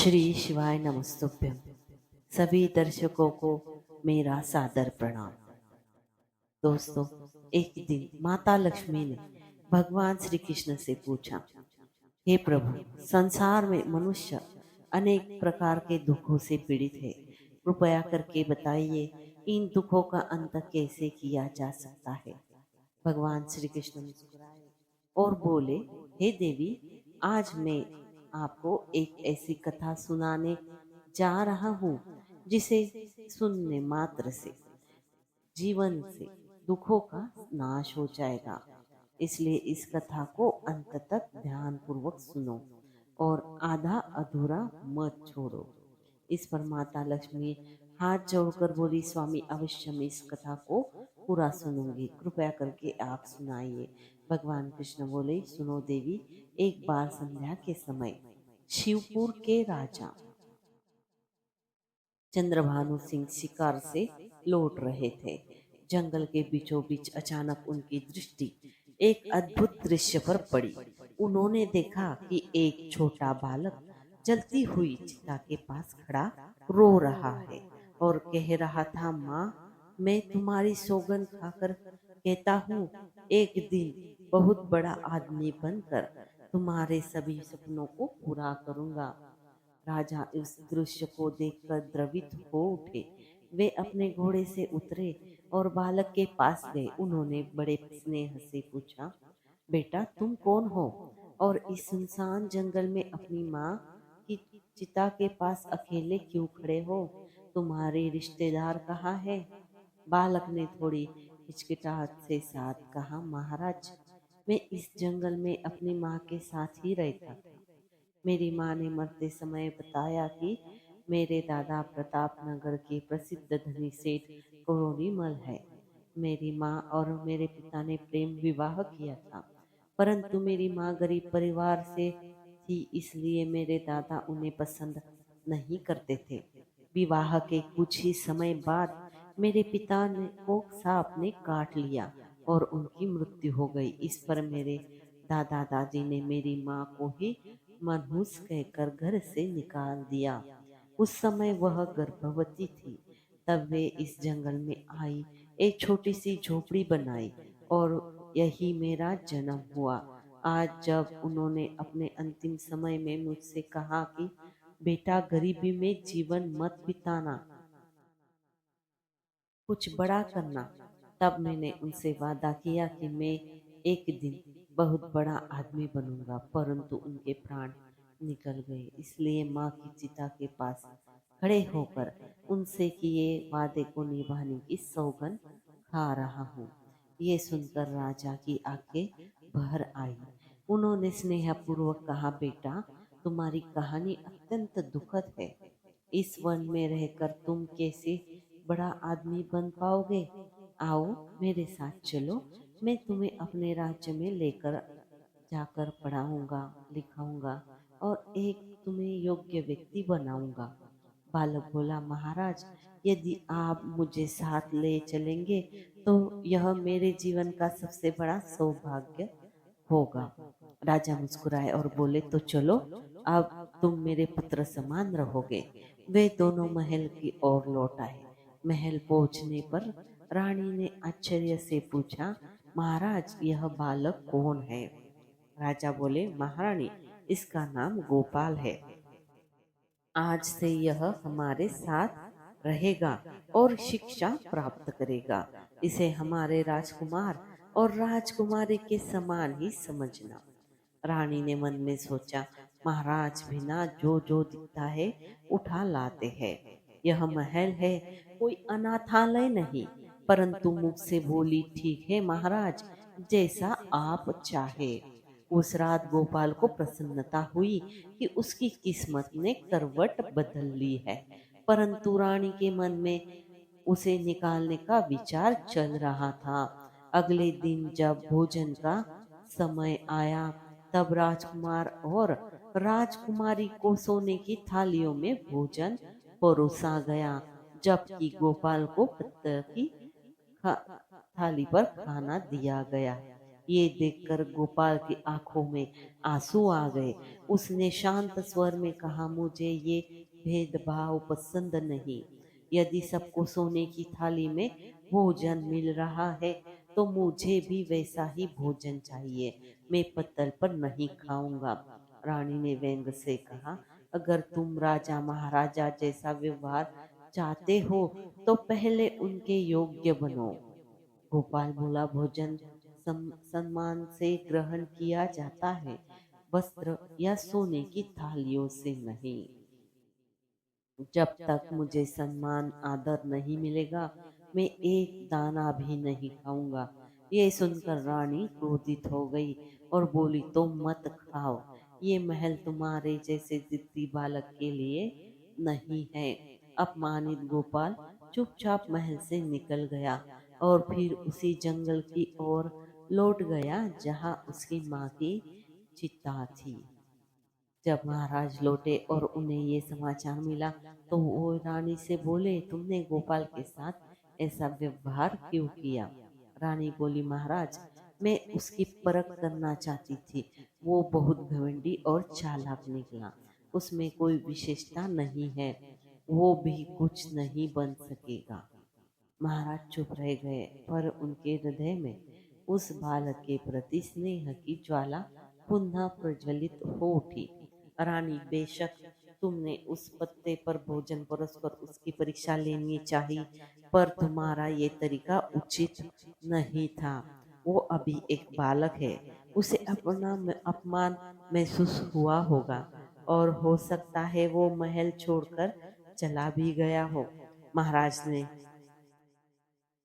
श्री शिवाय नमस्तुभ्यम। सभी दर्शकों को मेरा सादर प्रणाम। दोस्तों, एक दिन माता लक्ष्मी ने भगवान श्री कृष्ण से पूछा, हे प्रभु, संसार में मनुष्य अनेक प्रकार के दुखों से पीड़ित है। कृपया करके बताइए, इन दुखों का अंत कैसे किया जा सकता है। भगवान श्री कृष्ण मुस्कुराए और बोले, हे देवी, आज मैं आपको एक ऐसी कथा सुनाने जा रहा हूँ जिसे सुनने मात्र से जीवन से दुखों का नाश हो जाएगा। इसलिए इस कथा को अंत तक ध्यान पूर्वक सुनो और आधा अधूरा मत छोड़ो। इस पर माता लक्ष्मी हाथ जोड़कर बोली, स्वामी, अवश्य मैं इस कथा को पूरा सुनूंगी, कृपया करके आप सुनाइए। भगवान कृष्ण बोले, सुनो देवी। एक बार संध्या के समय शिवपुर के राजा चंद्रभानु सिंह शिकार से लौट रहे थे। जंगल के बीचों बीच अचानक उनकी दृष्टि एक अद्भुत दृश्य पर पड़ी। उन्होंने देखा कि एक छोटा बालक जलती हुई चिता के पास खड़ा रो रहा है और कह रहा था, माँ, मैं तुम्हारी सौगंध खाकर कहता हूँ, एक दिन बहुत बड़ा आदमी बनकर तुम्हारे सभी सपनों को पूरा करूंगा। राजा इस दृश्य को देखकर द्रवित हो उठे। वे अपने घोड़े से उतरे और बालक के पास गए। उन्होंने बड़े स्नेह से पूछा, बेटा, तुम कौन हो और इस सुनसान जंगल में अपनी माँ की चिता के पास अकेले क्यों खड़े हो? तुम्हारे रिश्तेदार कहाँ है? बालक ने थोड़ी हिचकिचाहट से साथ कहा, महाराज, मैं इस जंगल में अपनी माँ के साथ ही रहता था। मेरी माँ ने मरते समय बताया कि मेरे दादा प्रताप नगर के प्रसिद्ध धनी सेठ करोड़ीमल है। मेरी माँ और मेरे पिता ने प्रेम विवाह किया था, परंतु मेरी माँ गरीब परिवार से थी, इसलिए मेरे दादा उन्हें पसंद नहीं करते थे। विवाह के कुछ ही समय बाद मेरे पिता ने को सांप ने काट लिया और उनकी मृत्यु हो गई। इस पर मेरे दादा दादी ने मेरी माँ को ही मनहूस कहकर घर से निकाल दिया। उस समय वह गर्भवती थी। तब वे इस जंगल में आई, एक छोटी सी झोपड़ी बनाई और यही मेरा जन्म हुआ। आज जब उन्होंने अपने अंतिम समय में मुझसे कहा कि बेटा, गरीबी में जीवन मत बिताना, कुछ बड़ा करना, तब मैंने उनसे वादा किया कि मैं एक दिन बहुत बड़ा आदमी बनूंगा, परंतु उनके प्राण निकल गए। इसलिए माँ की चिता के पास खड़े होकर उनसे किए वादे को निभाने की सौगंध खा रहा हूँ। ये सुनकर राजा की आंखें भर आई। उन्होंने स्नेहपूर्वक कहा, बेटा, तुम्हारी कहानी अत्यंत दुखद है। इस वन में रहकर तुम कैसे बड़ा आदमी बन पाओगे? आओ मेरे साथ चलो, मैं तुम्हें अपने राज्य में लेकर जाकर पढ़ाऊंगा, लिखाऊंगा और एक तुम्हें योग्य व्यक्ति बनाऊंगा। बालक बोला, महाराज, यदि आप मुझे साथ ले चलेंगे तो यह मेरे जीवन का सबसे बड़ा सौभाग्य होगा। राजा मुस्कुराए और बोले, तो चलो, अब तुम मेरे पुत्र समान रहोगे। वे दोनों महल की ओर लौट आए। महल पहुंचने पर रानी ने आश्चर्य से पूछा, महाराज, यह बालक कौन है? राजा बोले, महारानी, इसका नाम गोपाल है। आज से यह हमारे साथ रहेगा और शिक्षा प्राप्त करेगा। इसे हमारे राजकुमार और राजकुमारी के समान ही समझना। रानी ने मन में सोचा, महाराज बिना जो जो दिखता है उठा लाते हैं। यह महल है, कोई अनाथालय नहीं। परंतु मुख से बोली, ठीक है महाराज, जैसा आप चाहे। उस रात गोपाल को प्रसन्नता हुई कि उसकी किस्मत ने करवट बदल ली है, परंतु रानी के मन में उसे निकालने का विचार चल रहा था। अगले दिन जब भोजन का समय आया, तब राजकुमार और राजकुमारी को सोने की थालियों में भोजन परोसा गया, जबकि गोपाल को पत्थर की थाली पर खाना दिया गया। ये देखकर गोपाल की आंखों में आंसू आ गए। उसने शांत स्वर में कहा, मुझे ये भेदभाव पसंद नहीं। यदि सबको सोने की थाली में भोजन मिल रहा है तो मुझे भी वैसा ही भोजन चाहिए। मैं पत्तल पर नहीं खाऊंगा। रानी ने व्यंग से कहा, अगर तुम राजा महाराजा जैसा व्यवहार चाहते हो तो पहले उनके योग्य बनो। गोपाल बोला, भोजन सम्मान से ग्रहण किया जाता है, वस्त्र या सोने की थालियों से नहीं। जब तक मुझे सम्मान आदर नहीं मिलेगा मैं एक दाना भी नहीं खाऊंगा। ये सुनकर रानी क्रोधित हो गई और बोली, तो मत खाओ। ये महल तुम्हारे जैसे जिद्दी बालक के लिए नहीं है। अपमानित गोपाल चुपचाप महल से निकल गया और फिर उसी जंगल की ओर लौट गया जहाँ उसकी माँ की चिता थी। जब महाराज लौटे और उन्हें ये समाचार मिला तो वो रानी से बोले, तुमने गोपाल के साथ ऐसा व्यवहार क्यों किया? रानी बोली, महाराज, मैं उसकी परख करना चाहती थी। वो बहुत घमंडी और चालाक निकला। उसमें कोई विशेषता नहीं है। वो भी कुछ नहीं बन सकेगा। महाराज चुप रह गए, पर उनके हृदय में उस बालक के प्रति स्नेह की ज्वाला पुनः प्रज्वलित हो उठी। रानी, बेशक तुमने उस पत्ते पर भोजन परोसकर उसकी परीक्षा लेनी चाहिए, पर तुम्हारा ये तरीका उचित नहीं था। वो अभी एक बालक है। उसे अपना अपमान महसूस हुआ होगा और हो सकता है वो महल छोड़कर चला भी गया हो। महाराज ने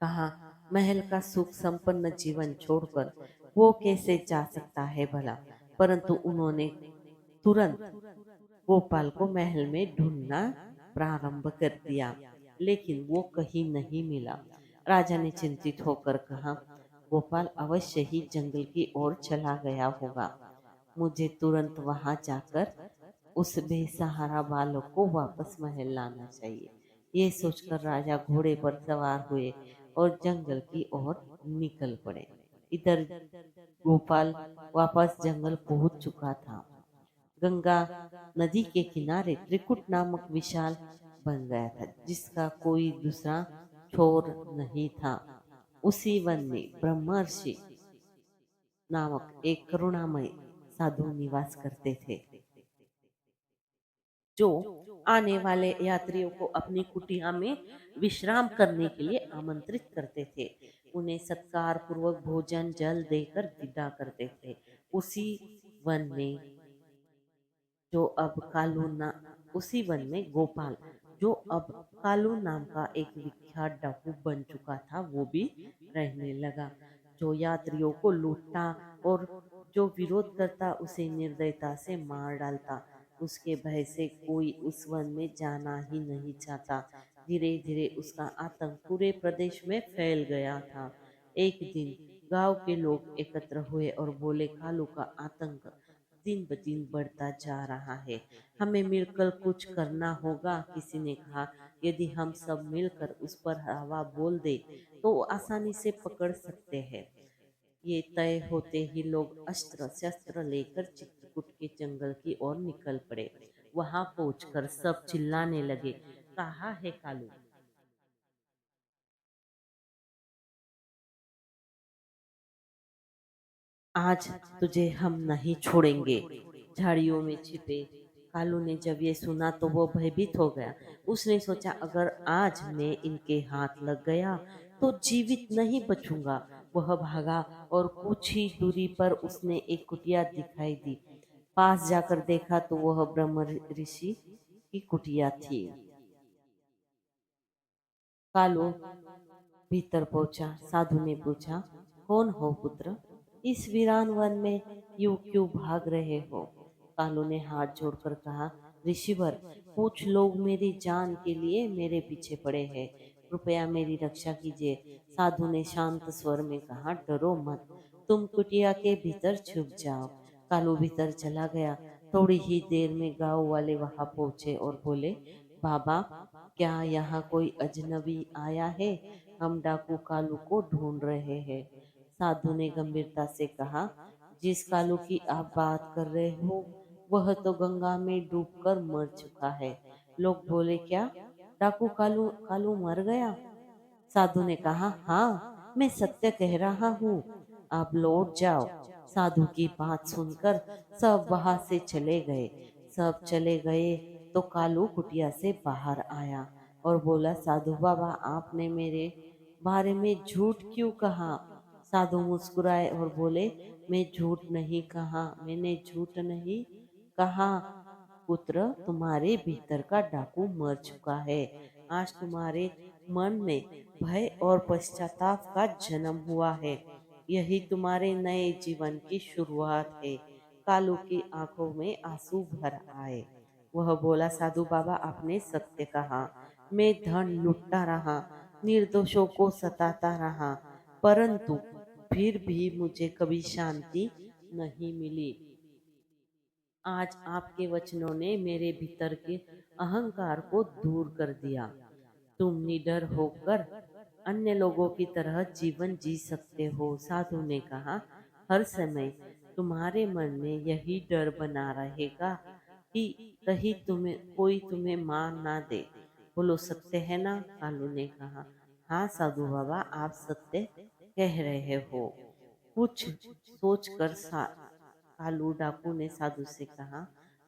कहा, महल का सुख संपन्न जीवन छोड़कर वो कैसे जा सकता है भला? परंतु उन्होंने तुरंत गोपाल को महल में ढूंढना प्रारंभ कर दिया, लेकिन वो कहीं नहीं मिला। राजा ने चिंतित होकर कहा, गोपाल अवश्य ही जंगल की ओर चला गया होगा। मुझे तुरंत वहां जाकर उस बेसहारा बालक को वापस महल लाना चाहिए। ये सोचकर राजा घोड़े पर सवार हुए और जंगल की ओर निकल पड़े। इधर गोपाल वापस जंगल पहुंच चुका था। गंगा नदी के किनारे त्रिकुट नामक विशाल बन गया था, जिसका कोई दूसरा छोर नहीं था। उसी वन में ब्रह्मर्षि नामक एक करुणामय साधु निवास करते थे, जो आने वाले यात्रियों को अपनी कुटिया में विश्राम करने के लिए आमंत्रित करते थे। उन्हें सत्कार पूर्वक भोजन जल देकर विदा करते थे। उसी वन में जो अब कालू ना उसी वन में गोपाल, जो अब कालू नाम का एक विख्यात डाकू बन चुका था, वो भी रहने लगा, जो यात्रियों को लूटता और जो विरोध करता उसे निर्दयता से मार डालता। उसके भय से कोई उस वन में जाना ही नहीं चाहता। धीरे धीरे उसका आतंक पूरे प्रदेश में फैल गया था। एक दिन गांव के लोग एकत्र हुए और बोले, कालू का आतंक दिन ब दिन बढ़ता जा रहा है, हमें मिलकर कुछ करना होगा। किसी ने कहा, यदि हम सब मिलकर उस पर हवा बोल दे तो वो आसानी से पकड़ सकते हैं। ये तय होते ही लोग अस्त्र शस्त्र लेकर चित्रकूट के जंगल की ओर निकल पड़े। वहां पहुंचकर सब चिल्लाने लगे, कहाँ है कालू? आज तुझे हम नहीं छोड़ेंगे। झाड़ियों में छिपे कालू ने जब ये सुना तो वो भयभीत हो गया। उसने सोचा, अगर आज मैं इनके हाथ लग गया तो जीवित नहीं बचूंगा। वह भागा और कुछ ही दूरी पर उसने एक कुटिया दिखाई दी। पास जाकर देखा तो वह ब्रह्म ऋषि की कुटिया थी। कालू भीतर पहुंचा। साधु ने पूछा, कौन हो पुत्र? इस वीरान वन में यूं क्यों भाग रहे हो? कालू ने हाथ जोड़कर कहा, ऋषिवर, कुछ लोग मेरी जान के लिए मेरे पीछे पड़े हैं, कृपया मेरी रक्षा कीजिए। साधु ने शांत स्वर में कहा, डरो मत, तुम कुटिया के भीतर छुप जाओ। कालू भीतर चला गया। थोड़ी ही देर में गांव वाले वहां पहुंचे और बोले, बाबा, क्या यहाँ कोई अजनबी आया है? हम डाकू कालू को ढूंढ रहे हैं। साधु ने गंभीरता से कहा, जिस कालू की आप बात कर रहे हो वह तो गंगा में डूबकर मर चुका है। लोग बोले, क्या डाकू कालू कालू मर गया? साधु ने कहा, हाँ, मैं सत्य कह रहा हूँ। आप लौट जाओ। साधु की बात सुनकर सब वहां से चले गए। सब चले गए तो कालू कुटिया से बाहर आया और बोला, साधु बाबा, आपने मेरे बारे में झूठ क्यों कहा? साधु मुस्कुराए और बोले, मैं झूठ नहीं कहा, मैंने झूठ नहीं कहा। पुत्र, तुम्हारे भीतर का डाकू मर चुका है। आज तुम्हारे मन में भय और पश्चाताप का जन्म हुआ है। यही तुम्हारे नए जीवन की शुरुआत है। कालू की आंखों में आंसू भर आए। वह बोला, साधु बाबा, आपने सत्य कहा। मैं धन लूटता रहा, निर्दोषों को सताता रहा, परंतु फिर भी मुझे कभी शांति नहीं मिली। आज आपके वचनों ने मेरे भीतर के अहंकार को दूर कर दिया। तुम निडर होकर अन्य लोगों की तरह जीवन जी सकते हो। साधु ने कहा, हर समय तुम्हारे मन में यही डर बना रहेगा कि कहीं तुम्हें मार ना दे। बोलो, सत्य है ना? कालू ने कहा, हाँ साधु बाबा, आप सत्य कह रहे हो। कुछ सोचकर कालू डाकू ने साधु से कहा,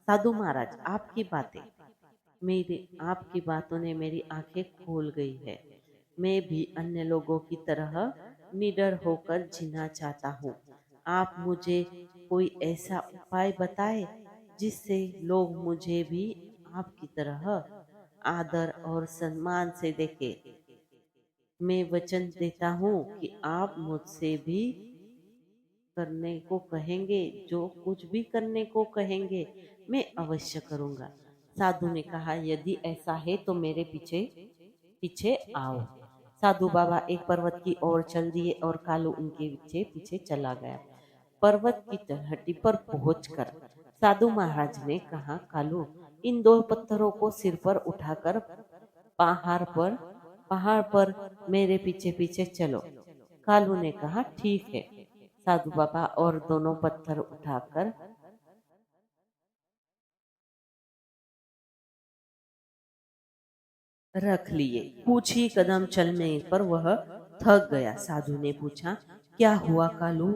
साधु महाराज, आपकी बातों ने मेरी आंखें खोल गई है। मैं भी अन्य लोगों की तरह निडर होकर जीना चाहता हूँ। आप मुझे कोई ऐसा उपाय बताए जिससे लोग मुझे भी आपकी तरह आदर और सम्मान से देखें। मैं वचन देता हूँ कि आप मुझसे भी करने को कहेंगे, जो कुछ भी करने को कहेंगे मैं अवश्य करूँगा। साधु ने कहा, यदि ऐसा है तो मेरे पीछे पीछे आओ। साधु बाबा एक पर्वत की ओर चल दिए और कालू उनके पीछे पीछे चला गया। पर्वत की तलहटी पर पहुंचकर साधु महाराज ने कहा, कालू, इन दो पत्थरों को सिर पर उठाकर पहाड़ पर पहाड़ पर मेरे पीछे पीछे चलो। कालू ने कहा, ठीक है। साधु बाबा और दोनों पत्थर उठाकर रख लिए। कुछ ही कदम चलने पर वह थक गया। साधु ने पूछा, क्या हुआ कालू?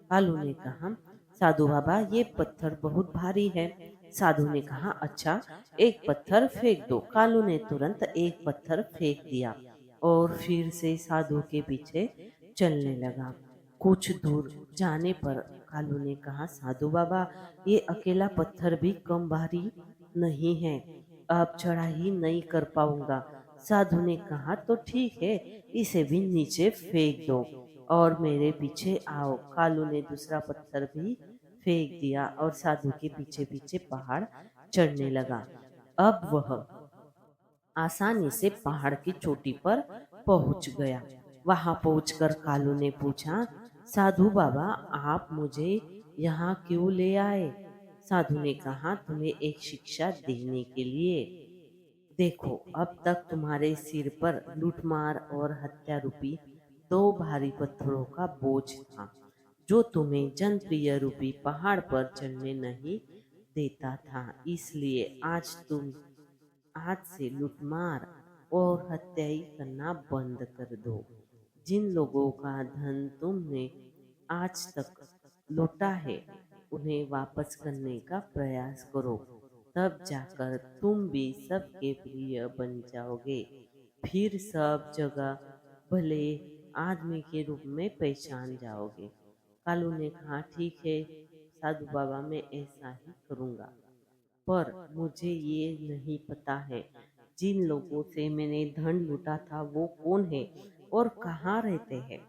कालू ने कहा, साधु बाबा, ये पत्थर बहुत भारी है। साधु ने कहा, अच्छा, एक पत्थर फेंक दो। कालू ने तुरंत एक पत्थर फेंक दिया और फिर से साधु के पीछे चलने लगा। कुछ दूर जाने पर कालू ने कहा, साधु बाबा, ये अकेला पत्थर भी कम भारी नहीं है, अब चढ़ाई नहीं कर पाऊंगा। साधु ने कहा, तो ठीक है, इसे भी नीचे फेंक दो और मेरे पीछे आओ। कालू ने दूसरा पत्थर भी फेंक दिया और साधु के पीछे पीछे पहाड़ चढ़ने लगा। अब वह आसानी से पहाड़ की चोटी पर पहुंच गया। वहां पहुंचकर कालू ने पूछा, साधु बाबा, आप मुझे यहाँ क्यों ले आए? साधु ने कहा, तुम्हें एक शिक्षा देने के लिए। देखो, अब तक तुम्हारे सिर पर लूटमार और हत्या रूपी दो भारी पत्थरों का बोझ था, जो तुम्हें जनप्रिय रूपी पहाड़ पर चढ़ने नहीं देता था। इसलिए आज से लूटमार और हत्याई करना बंद कर दो। जिन लोगों का धन तुमने आज तक लूटा है, उन्हें वापस करने का प्रयास करो। तब जाकर तुम भी सबके प्रिय बन जाओगे। फिर सब जगह भले आदमी के रूप में पहचान जाओगे। कालू ने कहा, ठीक है साधु बाबा, मैं ऐसा ही करूँगा। पर मुझे ये नहीं पता है, जिन लोगों से मैंने धन लूटा था वो कौन है और कहाँ रहते हैं।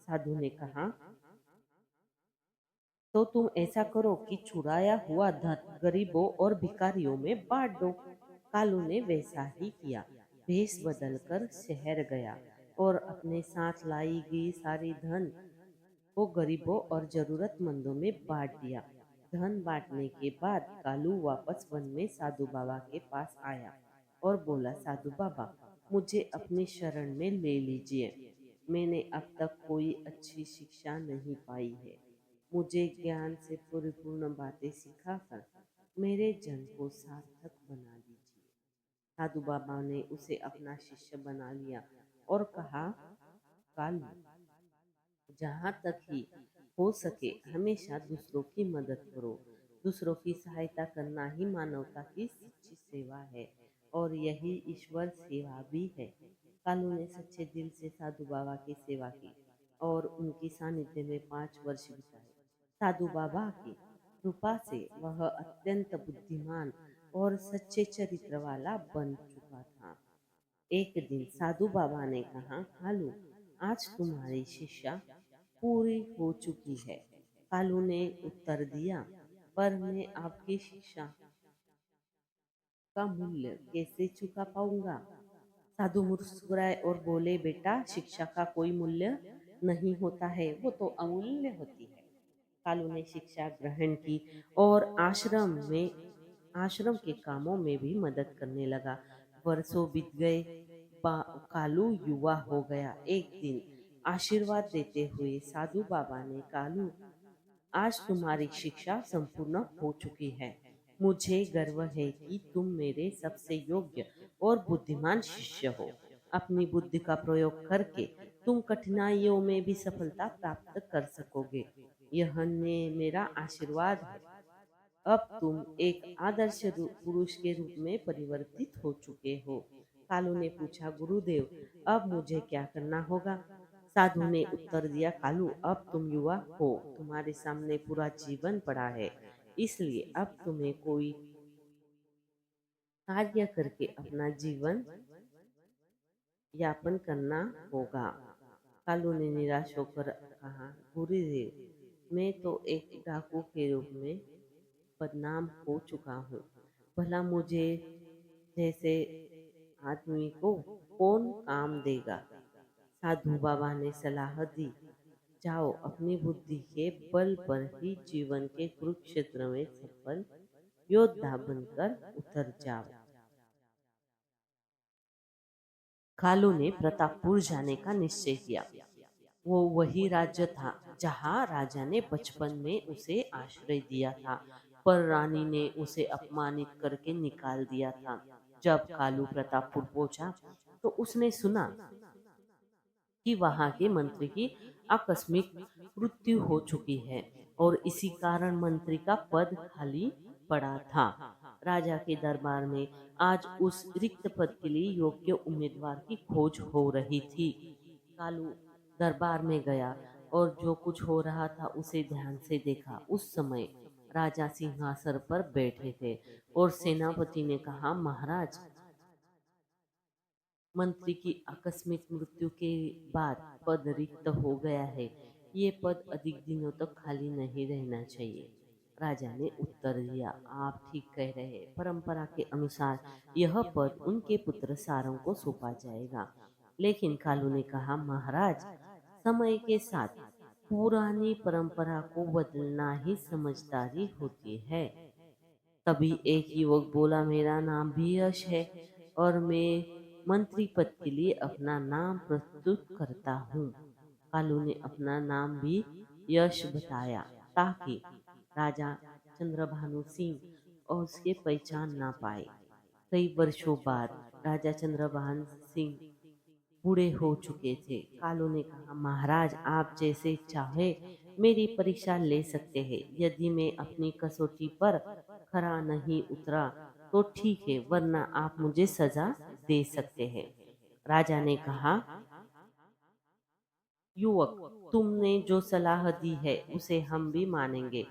साधु ने कहा, तो तुम ऐसा करो कि चुराया हुआ धन गरीबों और भिखारियों में बांट दो। कालू ने वैसा ही किया। भेष बदलकर शहर गया और अपने साथ लाई गई सारी धन को गरीबों और जरूरतमंदों में बांट दिया। धन बांटने के बाद कालू वापस वन में साधु बाबा के पास आया और बोला, साधु बाबा, मुझे अपनी शरण में ले लीजिए। मैंने अब तक कोई अच्छी शिक्षा नहीं पाई है। मुझे ज्ञान से परिपूर्ण बातें सिखाकर मेरे जन्म को सार्थक बना दीजिए। साधु बाबा ने उसे अपना शिष्य बना लिया और कहा, कालू, जहाँ तक ही हो सके हमेशा दूसरों की मदद करो। दूसरों की सहायता करना ही मानवता की सच्ची सेवा है और यही ईश्वर सेवा भी है। कालू ने सच्चे दिल से साधु बाबा की सेवा की और उनकी सानिध्य में 5 वर्ष बिताए। साधु बाबा की कृपा से वह अत्यंत बुद्धिमान और सच्चे चरित्र वाला बन चुका था। एक दिन साधु बाबा ने कहा, कालू, आज तुम्हारी शिक्षा पूरी हो चुकी है। कालू ने उत्तर दिया, पर मैं आपकी शिक्षा का मूल्य कैसे चुका पाऊंगा? साधु मुस्कुराए और बोले, बेटा, शिक्षा का कोई मूल्य नहीं होता है, वो तो अमूल्य होती है। कालू ने शिक्षा ग्रहण की और आश्रम के कामों में भी मदद करने लगा। वर्षों बीत गए। कालू युवा हो गया। एक दिन आशीर्वाद देते हुए साधु बाबा ने, कालू, आज तुम्हारी शिक्षा संपूर्ण हो चुकी है। मुझे गर्व है कि तुम मेरे सबसे योग्य और बुद्धिमान शिष्य हो। अपनी बुद्धि का प्रयोग करके तुम कठिनाइयों में भी सफलता प्राप्त कर सकोगे। यह मेरा आशीर्वाद है। अब तुम एक आदर्श पुरुष के रूप में परिवर्तित हो चुके हो। कालू ने पूछा, गुरुदेव, अब मुझे क्या करना होगा? साधु ने उत्तर दिया, कालू, अब तुम युवा हो, तुम्हारे सामने पूरा जीवन पड़ा है, इसलिए अब तुम्हें कोई कार्य करके अपना जीवन यापन करना होगा। कालू ने निराश होकर कहा, गुरुदेव, मैं तो एक डाकू के रूप में बदनाम हो चुका हूँ। भला मुझे जैसे आदमी को कौन काम देगा? साधु बाबा ने सलाह दी, जाओ, अपनी बुद्धि के बल पर ही जीवन के कुरुक्षेत्र में सफल योद्धा बनकर उतर जाओ। कालू ने प्रतापपुर जाने का निश्चय किया। वो वही राज्य था जहाँ राजा ने बचपन में उसे आश्रय दिया था, पर रानी ने उसे अपमानित करके निकाल दिया था। जब कालू प्रतापपुर पहुंचा तो उसने सुना कि वहां के मंत्री की आकस्मिक मृत्यु हो चुकी है और इसी कारण मंत्री का पद खाली पड़ा था। राजा के दरबार में आज उस रिक्त पद के लिए योग्य उम्मीदवार की खोज हो रही थी। कालू दरबार में गया और जो कुछ हो रहा था उसे ध्यान से देखा। उस समय राजा सिंहासन पर बैठे थे और सेनापति ने कहा, महाराज, मंत्री की आकस्मिक मृत्यु के बाद पद रिक्त हो गया है। ये पद अधिक दिनों तक खाली नहीं रहना चाहिए। राजा ने उत्तर दिया, आप ठीक कह रहे हैं। परंपरा के अनुसार यह पद उनके पुत्र सारंग को सौंपा जाएगा। लेकिन कालू ने कहा, महाराज, समय के साथ पुरानी परंपरा को बदलना ही समझदारी होती है। तभी एक युवक बोला, मेरा नाम भी यश है और मैं मंत्री पद के लिए अपना नाम प्रस्तुत करता हूँ। कालू ने अपना नाम भी यश बताया ताकि राजा चंद्रभानु सिंह और उसके पहचान ना पाए। कई वर्षों बाद राजा चंद्रभानु सिंह बूढ़े हो चुके थे। कालू ने कहा, महाराज, आप जैसे चाहे मेरी परीक्षा ले सकते हैं। यदि मैं अपनी कसौटी पर खरा नहीं उतरा तो ठीक है, वरना आप मुझे सजा दे सकते हैं। राजा ने कहा, युवक, तुमने जो सलाह दी है उसे हम भी मानेंगे।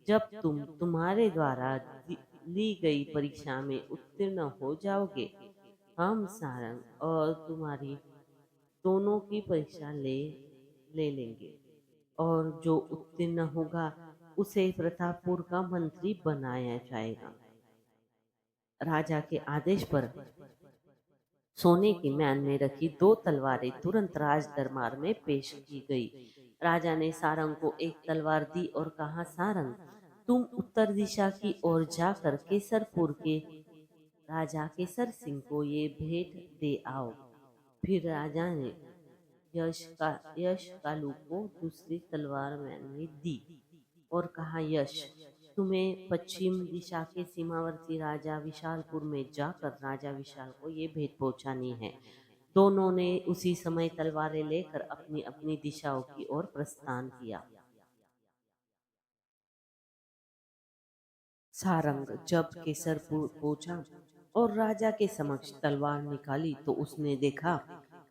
जब तुम तुम्हारे द्वारा ली गई परीक्षा में उत्तीर्ण हो जाओगे, हम सारंग और तुम्हारी दोनों की परीक्षा ले लेंगे और जो उत्तीर्ण होगा उसे प्रतापपुर का मंत्री बनाया जाएगा। राजा के आदेश पर सोने की म्यान में रखी 2 तलवारें तुरंत राज दरबार में पेश की गई। राजा ने सारंग को एक तलवार दी और कहा, सारंग, तुम उत्तर दिशा की ओर जाकर केसरपुर के राजा केसर सिंह को ये भेंट दे आओ। फिर राजा ने यश कालू को दूसरी तलवार मैंने दी और कहा, यश, तुम्हें पश्चिम दिशा के सीमावर्ती राजा विशालपुर में जाकर राजा विशाल को ये भेंट पहुंचानी है। दोनों ने उसी समय तलवारें लेकर अपनी अपनी दिशाओं की ओर प्रस्थान किया। सारंग जब केसरपुर पहुंचा और राजा के समक्ष तलवार निकाली तो उसने देखा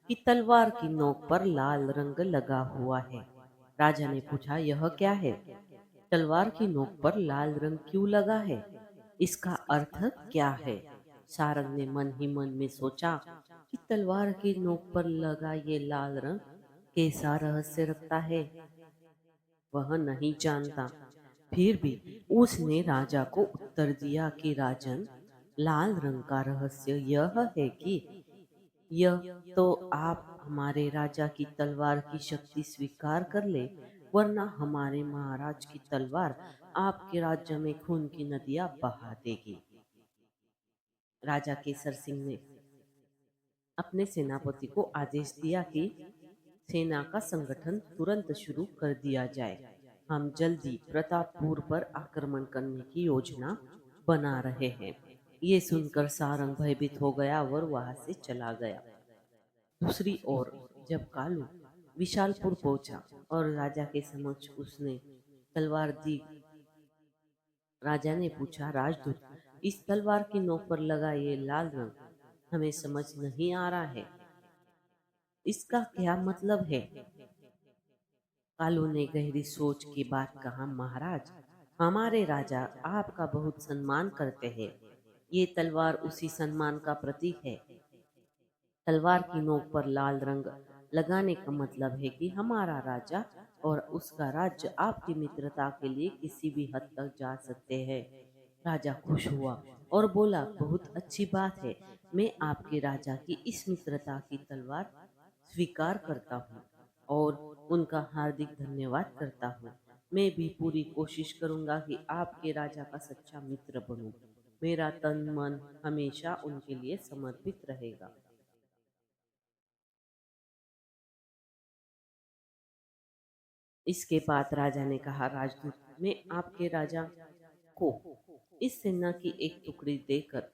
कि तलवार की नोक पर लाल रंग लगा हुआ है। राजा ने पूछा, यह क्या है? तलवार की नोक पर लाल रंग क्यों लगा है? इसका अर्थ क्या है? सारंग ने मन ही मन में सोचा कि तलवार की नोक पर लगा ये लाल रंग कैसा रहस्य रखता है, वह नहीं जानता। फिर भी उसने राजा को उत्तर दिया कि राजन, लाल रंग का रहस्य यह है कि यह तो आप हमारे राजा की तलवार की शक्ति स्वीकार कर ले, वरना हमारे महाराज की तलवार आपके राज्य में खून की नदियां बहा देगी। राजा केसर सिंह ने अपने सेनापति को आदेश दिया कि सेना का संगठन तुरंत शुरू कर दिया जाए। हम जल्दी प्रतापपुर पर आक्रमण करने की योजना बना रहे हैं। ये सुनकर सारंग भयभीत हो गया और वहां से चला गया। दूसरी ओर जब कालू विशालपुर पहुंचा और राजा के समक्ष उसने तलवार दी, राजा ने पूछा, राजदूत, इस तलवार की नोक पर लगा ये लाल रंग हमें समझ नहीं आ रहा है, इसका क्या मतलब है? कालू ने गहरी सोच के बाद कहा, महाराज, हमारे राजा आपका बहुत सम्मान करते हैं। ये तलवार उसी सम्मान का प्रतीक है। तलवार की नोक पर लाल रंग लगाने का मतलब है कि हमारा राजा और उसका राज्य आपकी मित्रता के लिए किसी भी हद तक जा सकते हैं। राजा खुश हुआ और बोला, बहुत अच्छी बात है, मैं आपके राजा की इस मित्रता की तलवार स्वीकार करता हूँ और उनका हार्दिक धन्यवाद करता हूँ। मैं भी पूरी कोशिश करूंगा कि आपके राजा का सच्चा मित्र बनूं। मेरा तन मन हमेशा उनके लिए समर्पित रहेगा। इसके बाद राजा ने कहा, राजदूत, मैं आपके राजा को इस सेना की एक टुकड़ी देकर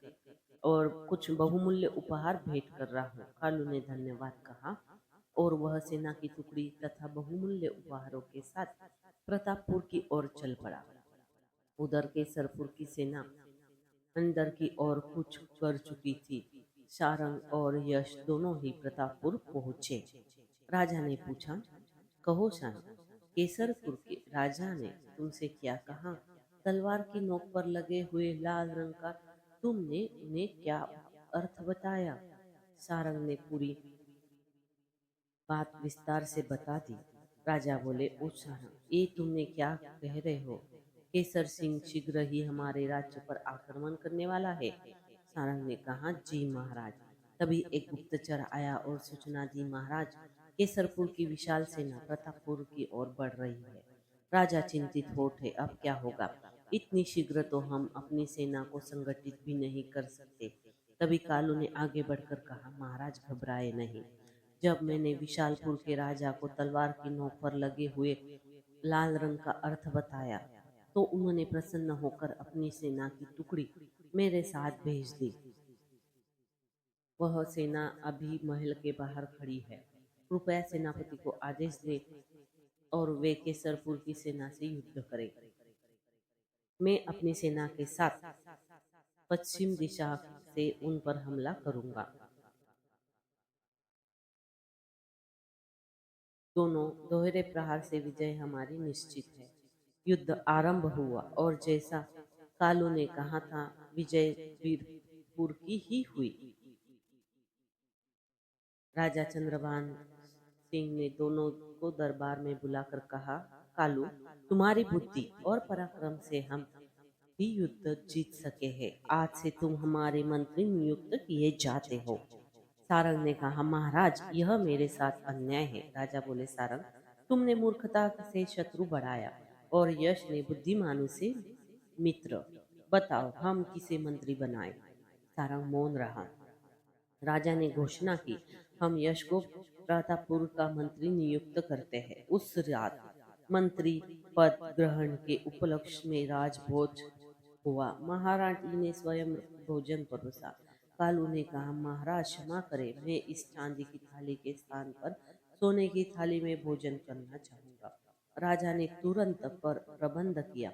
और कुछ बहुमूल्य उपहार भेंट कर रहा हूँ। कालू ने धन्यवाद कहा और वह सेना की टुकड़ी तथा बहुमूल्य उपहारों के साथ प्रतापपुर की ओर चल पड़ा। उधर केसरपुर की सेना अंदर की ओर कूच कर चुकी थी। सारंग और यश दोनों ही प्रतापपुर पहुंचे। राजा ने पूछा, कहो शान, केसरपुर के राजा ने तुमसे क्या कहा? तलवार की नोक पर लगे हुए लाल रंग का तुमने उन्हें क्या अर्थ बताया? सारंग ने पूरी बात विस्तार से बता दी। राजा बोले, ओ सारंग, ये तुमने क्या कह रहे हो? केसर सिंह शीघ्र ही हमारे राज्य पर आक्रमण करने वाला है। सारंग ने कहा, जी महाराज। तभी एक गुप्तचर आया और सूचना दी, महाराज, केसरपुर की विशाल सेना प्रतापपुर की ओर बढ़ रही है। राजा चिंतित हो उठे, अब क्या होगा? इतनी शीघ्र तो हम अपनी सेना को संगठित भी नहीं कर सकते। तभी कालू ने आगे बढ़कर कहा, महाराज घबराए नहीं। जब मैंने विशालपुर के राजा को तलवार की नोक पर लगे हुए लाल रंग का अर्थ बताया, तो उन्होंने प्रसन्न होकर अपनी सेना की टुकड़ी मेरे साथ भेज दी। वह सेना अभी महल के बाहर खड़ी है। कृपया सेनापति को आदेश दे और वे केसरपुर की सेना से युद्ध करें। मैं अपनी सेना के साथ पश्चिम दिशा से उन पर हमला करूंगा। दोनों दोहरे प्रहार से विजय हमारी निश्चित है। युद्ध आरंभ हुआ और जैसा कालू ने कहा था, विजय वीरपुर की ही हुई। राजा चंद्रभान सिंह ने दोनों को दरबार में बुलाकर कहा, कालू, तुम्हारी बुद्धि और पराक्रम से हम ही युद्ध जीत सके हैं। आज से तुम हमारे मंत्री नियुक्त किए जाते हो। सारंग ने कहा, महाराज, यह मेरे साथ अन्याय है। राजा बोले, सारंग, तुमने मूर्खता से शत्रु बढ़ाया और यश ने बुद्धिमानों से मित्र। बताओ, हम किसे मंत्री बनाए? सारंग मौन रहा। राजा ने घोषणा की, हम यश को प्रतापपुर का मंत्री नियुक्त करते हैं। उस रात मंत्री पद ग्रहण के उपलक्ष्य में राजभोज हुआ। महारानी ने स्वयं भोजन परोसा। कालू ने कहा, महाराज क्षमा करें, मैं इस चांदी की थाली के स्थान पर सोने की थाली में भोजन करना चाहूंगा। राजा ने तुरंत पर प्रबंध किया।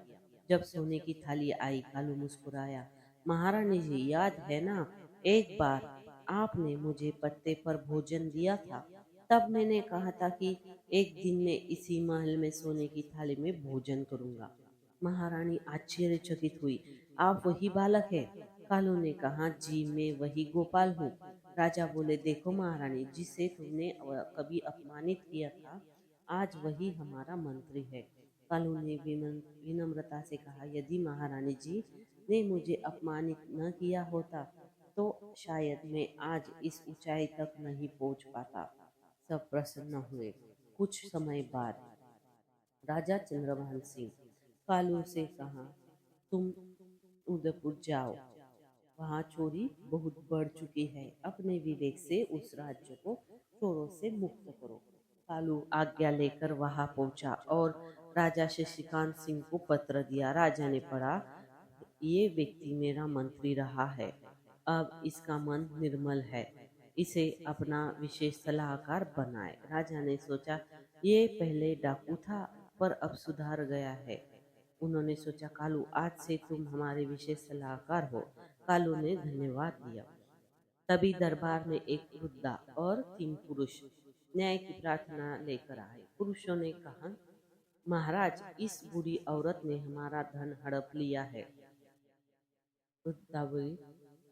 जब सोने की थाली आई, कालू मुस्कुराया। महारानी जी, याद है ना, एक बार आपने मुझे पत्ते पर भोजन दिया था। तब मैंने कहा था कि एक दिन मैं इसी महल में सोने की थाली में भोजन करूंगा। महारानी आश्चर्यचकित हुई। आप वही बालक है? कालू ने कहा, जी मैं वही गोपाल हूँ। राजा बोले, देखो महारानी, जिसे तुमने कभी अपमानित किया था, आज वही हमारा मंत्री है। कालू ने विनम्रता से कहा, यदि महारानी जी ने मुझे अपमानित न किया होता तो शायद मैं आज इस ऊंचाई तक नहीं पहुंच पाता। सब प्रसन्न हुए। कुछ समय बाद राजा चंद्रभान सिंह कालू से कहा, तुम उदयपुर जाओ, वहाँ चोरी बहुत बढ़ चुकी है। अपने विवेक से उस राज्य को चोरों से मुक्त करो। कालू आज्ञा लेकर वहां पहुंचा और राजा शशिकांत सिंह को पत्र दिया। राजा ने पढ़ा, ये व्यक्ति मेरा मंत्री रहा है, अब इसका मन निर्मल है, इसे अपना विशेष सलाहकार बनाए। राजा ने सोचा, ये पहले डाकू था पर अब सुधार गया है। उन्होंने सोचा, कालू, आज से तुम हमारे विशेष सलाहकार हो। कालू ने धन्यवाद दिया। तभी दरबार में एक वृद्धा और 3 पुरुष न्याय की प्रार्थना लेकर आए। पुरुषों ने कहा, महाराज, इस बूढ़ी औरत ने हमारा धन हड़प लिया है। वृद्धा बोली,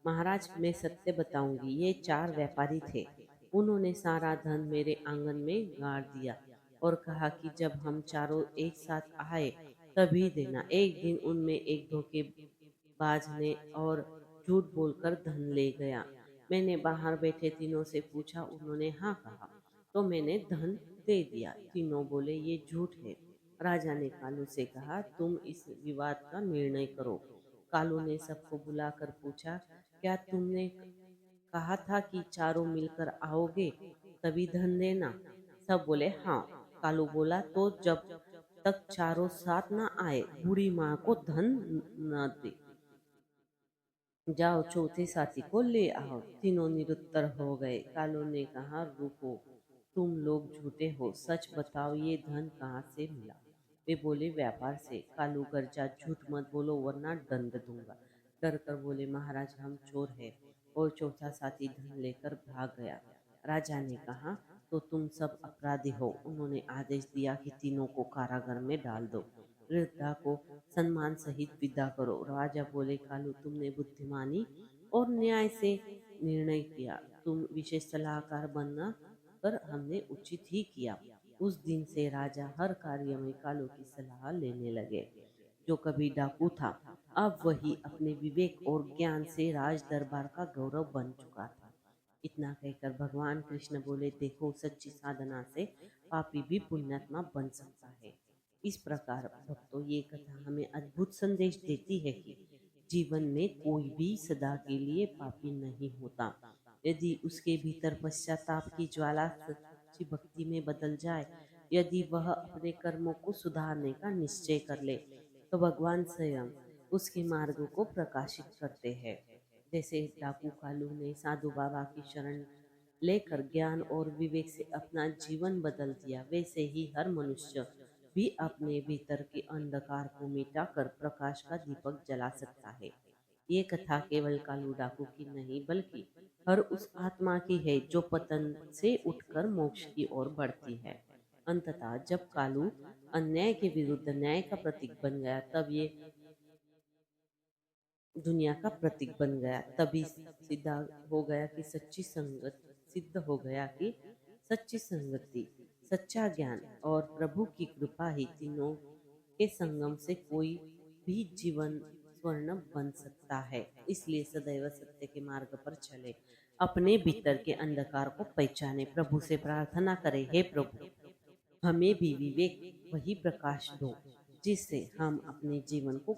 महाराज, मैं सत्य बताऊंगी, ये 4 व्यापारी थे। उन्होंने सारा धन मेरे आंगन में गाड़ दिया और कहा कि जब हम चारों एक साथ आए तभी देना। एक दिन उनमें एक धोखेबाज ने और झूठ बोलकर धन ले गया। मैंने बाहर बैठे तीनों से पूछा, उन्होंने हाँ कहा, तो मैंने धन दे दिया। तीनों बोले, ये झूठ है। राजा ने कालू से कहा, तुम इस विवाद का निर्णय करो। कालू ने सबको बुलाकर पूछा, क्या तुमने कहा था कि चारों मिलकर आओगे तभी धन देना? सब बोले हाँ। कालू बोला, तो जब तक चारों साथ न आए बूढ़ी माँ को धन न दे, जाओ चौथे साथी को ले आओ। तीनों निरुत्तर हो गए। कालू ने कहा, रुको, तुम लोग झूठे हो, सच बताओ, ये धन कहाँ से मिला? वे बोले, व्यापार से। कालू गरजा, झूठ मत बोलो वरना दंड दूंगा। डर कर बोले, महाराज, हम चोर हैं। और चौथा साथी धन लेकर भाग गया। राजा ने कहा, तो तुम सब अपराधी हो। उन्होंने आदेश दिया कि तीनों को कारागार में डाल दो। वृद्धा को सम्मान सहित विदा करो। राजा बोले, कालू, तुमने बुद्धिमानी और न्याय से निर्णय किया। तुम विशेष सलाहकार बनना पर हमने उचित ही किया। उस दिन से राजा हर कार्य में कालू की सलाह लेने लगे। जो कभी डाकू था, अब वही अपने विवेक और ज्ञान से राज दरबार का गौरव बन चुका था। इतना कहकर भगवान कृष्ण बोले, देखो, सच्ची साधना से पापी भी पुण्यात्मा बन सकता है। इस प्रकार भक्तों, ये कथा हमें अद्भुत संदेश देती है कि जीवन में कोई भी सदा के लिए पापी नहीं होता। यदि उसके भीतर पश्चाताप की ज्वाला सच्ची भक्ति में बदल जाए, यदि वह अपने कर्मों को सुधारने का निश्चय कर ले, तो भगवान स्वयं उसके मार्ग को प्रकाशित करते हैं। जैसे डाकू कालू ने साधु बाबा की शरण लेकर ज्ञान और विवेक से अपना जीवन बदल दिया, वैसे ही हर मनुष्य भी अपने भीतर के अंधकार को मिटाकर प्रकाश का दीपक जला सकता है। ये कथा केवल कालू डाकू की नहीं, बल्कि हर उस आत्मा की है जो पतन से उठकर मोक्ष की ओर बढ़ती है। अंततः जब कालू अन्याय के विरुद्ध न्याय का प्रतीक बन गया, तब ये दुनिया का प्रतीक बन गया। तभी सीधा हो गया कि सच्ची संगत सिद्ध हो गया कि सच्ची संगति, सच्चा ज्ञान और प्रभु की कृपा ही तीनों के संगम से कोई भी जीवन स्वर्ण बन सकता है। इसलिए सदैव सत्य के मार्ग पर चले, अपने भीतर के अंधकार को पहचाने, प्रभु से प्रार्थना करें, हे प्रभु, हमें भी विवेक वही प्रकाश दो जिससे हम अपने जीवन को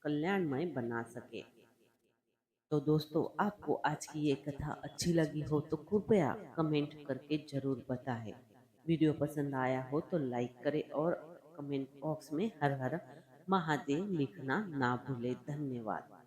कल्याणमय बना सके। तो दोस्तों, आपको आज की ये कथा अच्छी लगी हो तो कृपया कमेंट करके जरूर बताएं। वीडियो पसंद आया हो तो लाइक करें और कमेंट बॉक्स में हर हर महादेव लिखना ना भूले। धन्यवाद।